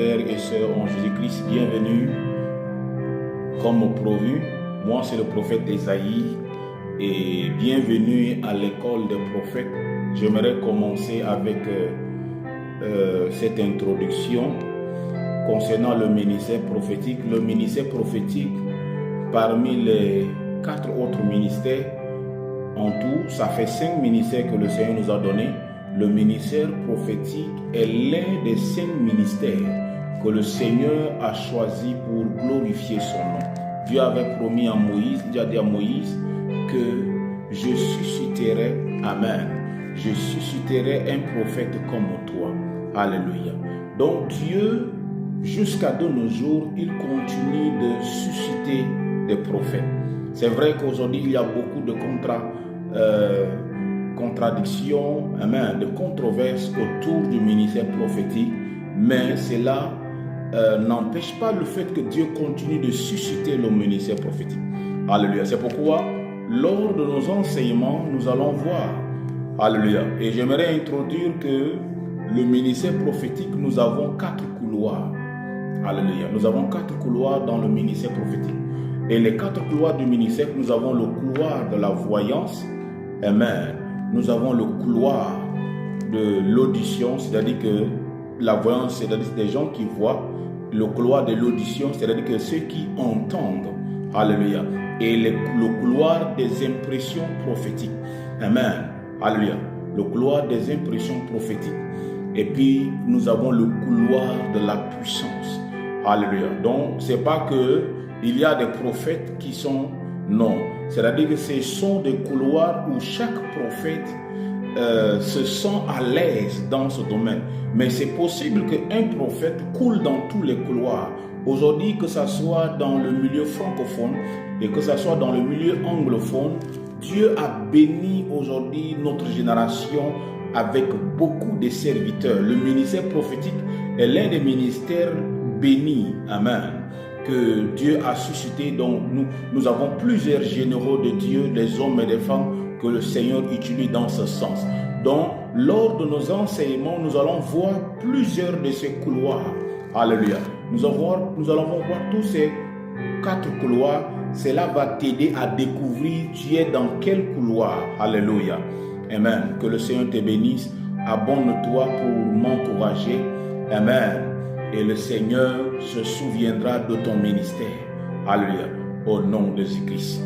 frères et sœurs en Jésus-Christ, bienvenue. Comme provu, moi c'est le prophète Esaïe et bienvenue à l'école des prophètes. J'aimerais commencer avec cette introduction concernant le ministère prophétique. Le ministère prophétique, parmi les 4 autres ministères, en tout, ça fait 5 ministères que le Seigneur nous a donnés. Le ministère prophétique est l'un des 5 ministères que le Seigneur a choisi pour glorifier son nom. Dieu avait promis à Moïse, Dieu a dit à Moïse que je susciterai, amen, je susciterai un prophète comme toi. Alléluia. Donc Dieu, jusqu'à de nos jours, il continue de susciter des prophètes. C'est vrai qu'aujourd'hui, il y a beaucoup de contradictions, amen, de controverses autour du ministère prophétique, mais cela n'empêche pas le fait que Dieu continue de susciter le ministère prophétique. Alléluia. C'est pourquoi, lors de nos enseignements, nous allons voir. Alléluia. Et j'aimerais introduire que le ministère prophétique, nous avons 4 couloirs. Alléluia. Nous avons 4 couloirs dans le ministère prophétique. Et les 4 couloirs du ministère, nous avons le couloir de la voyance. Amen. Nous avons le couloir de l'audition, c'est-à-dire que la voyance, c'est-à-dire des gens qui voient. Le couloir de l'audition, c'est-à-dire que ceux qui entendent. Alléluia. Et le couloir des impressions prophétiques. Amen. Alléluia. Le couloir des impressions prophétiques. Et puis, nous avons le couloir de la puissance. Alléluia. Donc, c'est pas que il y a des prophètes qui sont... Non. C'est-à-dire que ce sont des couloirs où chaque prophète se sent à l'aise dans ce domaine. Mais c'est possible qu'un prophète coule dans tous les couloirs. Aujourd'hui, que ce soit dans le milieu francophone et que ce soit dans le milieu anglophone, Dieu a béni aujourd'hui notre génération avec beaucoup de serviteurs. Le ministère prophétique est l'un des ministères bénis. Amen. Que Dieu a suscité. Donc nous avons plusieurs généraux de Dieu, des hommes et des femmes que le Seigneur utilise dans ce sens. Donc, lors de nos enseignements, nous allons voir plusieurs de ces couloirs. Alléluia. Nous allons voir tous ces 4 couloirs. Cela va t'aider à découvrir tu es dans quel couloir. Alléluia. Amen. Que le Seigneur te bénisse. Abonne-toi pour m'encourager. Amen. Et le Seigneur se souviendra de ton ministère. Alléluia. Au nom de Jésus-Christ.